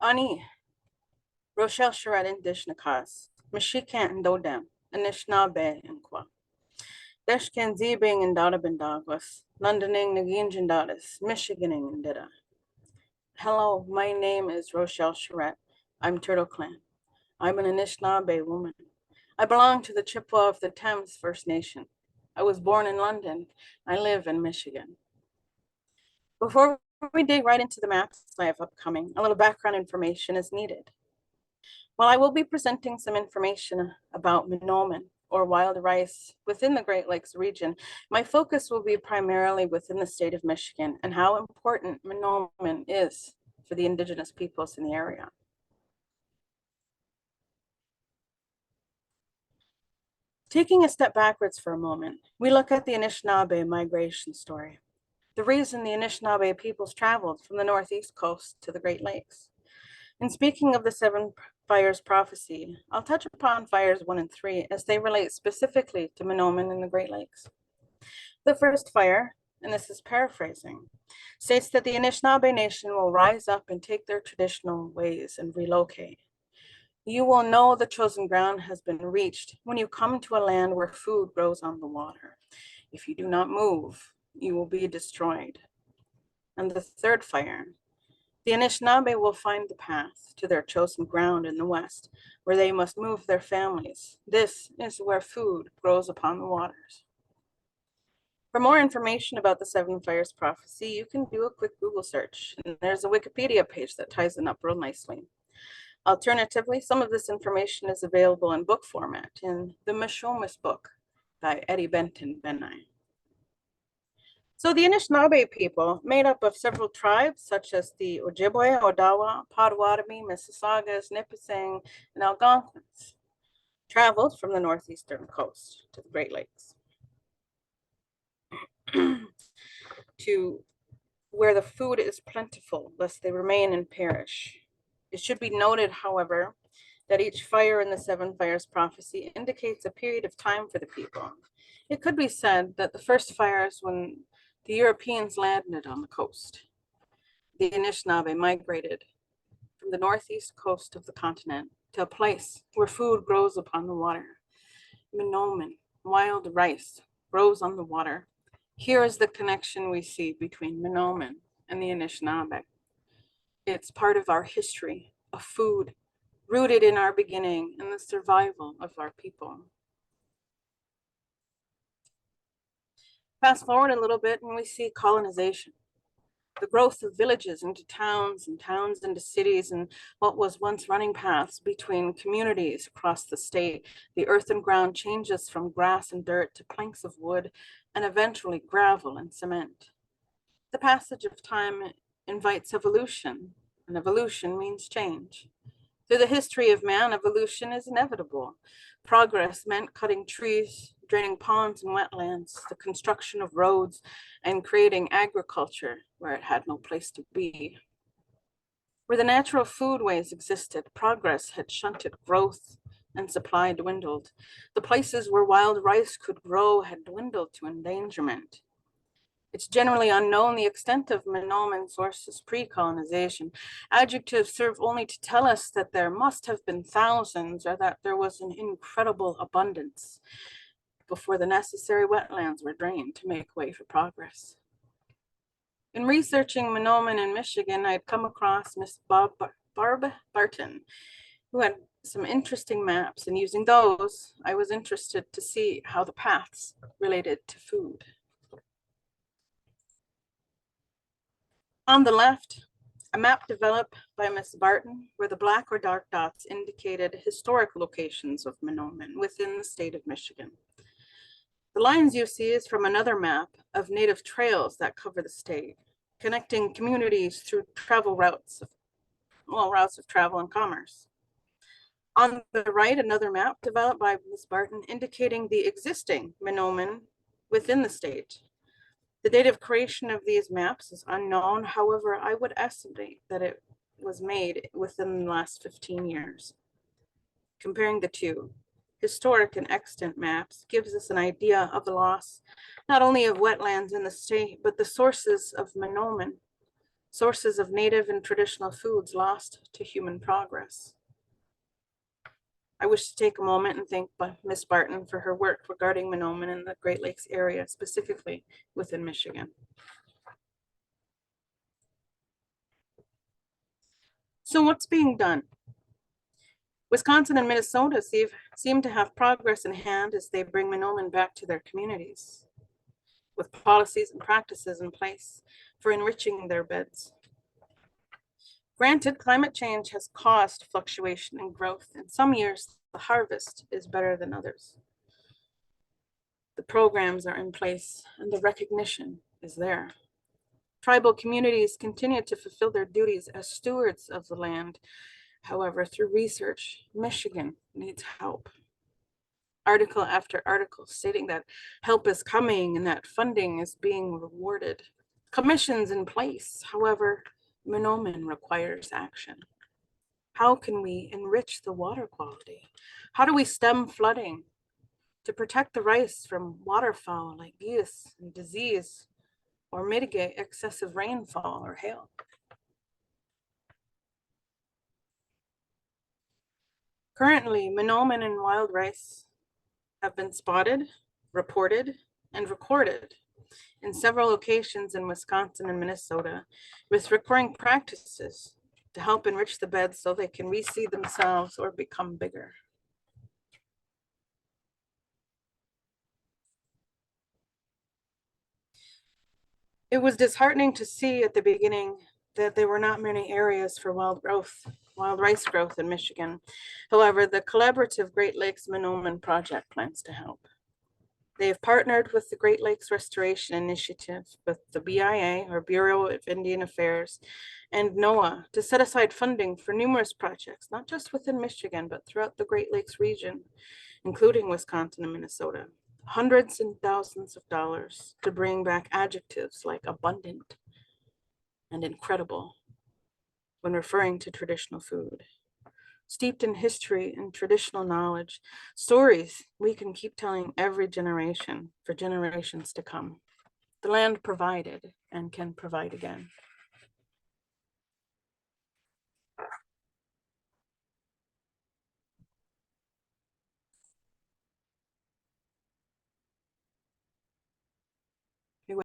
Ani, Rochelle Charette in Dishnakas, Mishikan Dodem, Anishnaabe and Kwa. Deshkan Zebing and Dodabindagwas, Londoning Naginjandadas, Michiganing and Dida. Hello, my name is Rochelle Charette. I'm Turtle Clan. I'm an Anishinaabe woman. I belong to the Chippewa of the Thames First Nation. I was born in London. I live in Michigan. Before we dig right into the maps I have upcoming, a little background information is needed. While I will be presenting some information about Minoman, or wild rice, within the Great Lakes region, my focus will be primarily within the state of Michigan and how important Minoman is for the indigenous peoples in the area. Taking a step backwards for a moment, we look at the Anishinaabe migration story. The reason the Anishinaabe peoples traveled from the northeast coast to the Great Lakes. In speaking of the Seven Fires prophecy, I'll touch upon fires 1 and 3 as they relate specifically to Minoman and the Great Lakes. The first fire, and this is paraphrasing, states that the Anishinaabe nation will rise up and take their traditional ways and relocate. You will know the chosen ground has been reached when you come to a land where food grows on the water. If you do not move, you will be destroyed. And the third fire, the Anishinaabe will find the path to their chosen ground in the west, where they must move their families. This is where food grows upon the waters. For more information about the Seven Fires prophecy, you can do a quick Google search, and there's a Wikipedia page that ties it up real nicely. Alternatively, some of this information is available in book format in the Mishomis book by Eddie Benton Benai. So the Anishinaabe people, made up of several tribes such as the Ojibwe, Odawa, Potawatomi, Mississaugas, Nipissing, and Algonquins, traveled from the northeastern coast to the Great Lakes to where the food is plentiful, lest they remain and perish. It should be noted, however, that each fire in the Seven Fires prophecy indicates a period of time for the people. It could be said that the first fire is when the Europeans landed on the coast. The Anishinaabe migrated from the northeast coast of the continent to a place where food grows upon the water. Minoman, wild rice, grows on the water. Here is the connection we see between Minoman and the Anishinaabe. It's part of our history of food, rooted in our beginning and the survival of our people. Fast forward a little bit and we see colonization, the growth of villages into towns and towns into cities, and what was once running paths between communities across the state. The earth and ground changes from grass and dirt to planks of wood and eventually gravel and cement. The passage of time invites evolution, and evolution means change. Through the history of man, evolution is inevitable. Progress meant cutting trees, draining ponds and wetlands, the construction of roads, and creating agriculture where it had no place to be. Where the natural foodways existed, progress had shunted growth and supply dwindled. The places where wild rice could grow had dwindled to endangerment. It's generally unknown the extent of Minoman sources pre-colonization. Adjectives serve only to tell us that there must have been thousands or that there was an incredible abundance before the necessary wetlands were drained to make way for progress. In researching Minoman in Michigan, I had come across Miss Barb Barton, who had some interesting maps, and using those, I was interested to see how the paths related to food. On the left, a map developed by Ms. Barton, where the black or dark dots indicated historic locations of Minoman within the state of Michigan. The lines you see is from another map of native trails that cover the state, connecting communities through travel routes of travel and commerce. On the right, another map developed by Ms. Barton indicating the existing Minoman within the state. The date of creation of these maps is unknown. However, I would estimate that it was made within the last 15 years. Comparing the two, historic and extant maps gives us an idea of the loss, not only of wetlands in the state, but the sources of Minoman. sources of native and traditional foods lost to human progress. I wish to take a moment and thank Ms. Barton for her work regarding Mahnomen and the Great Lakes area, specifically within Michigan. So what's being done? Wisconsin and Minnesota seem to have progress in hand as they bring Mahnomen back to their communities, with policies and practices in place for enriching their beds. Granted, climate change has caused fluctuation in growth. In some years, the harvest is better than others. The programs are in place and the recognition is there. Tribal communities continue to fulfill their duties as stewards of the land. However, through research, Michigan needs help. Article after article stating that help is coming and that funding is being rewarded. Commissions in place. However, Mahnomen requires action. How can we enrich the water quality? How do we stem flooding to protect the rice from waterfowl like geese and disease, or mitigate excessive rainfall or hail? Currently, Mahnomen and wild rice have been spotted, reported, and recorded in several locations in Wisconsin and Minnesota, with recurring practices to help enrich the beds so they can reseed themselves or become bigger. It was disheartening to see at the beginning that there were not many areas for wild rice growth in Michigan. However, the collaborative Great Lakes Mahnomen Project plans to help. They have partnered with the Great Lakes Restoration Initiative, with the BIA, or Bureau of Indian Affairs, and NOAA to set aside funding for numerous projects, not just within Michigan, but throughout the Great Lakes region, including Wisconsin and Minnesota. Hundreds and thousands of dollars to bring back adjectives like abundant and incredible when referring to traditional food. Steeped in history and traditional knowledge, stories we can keep telling every generation for generations to come. The land provided and can provide again.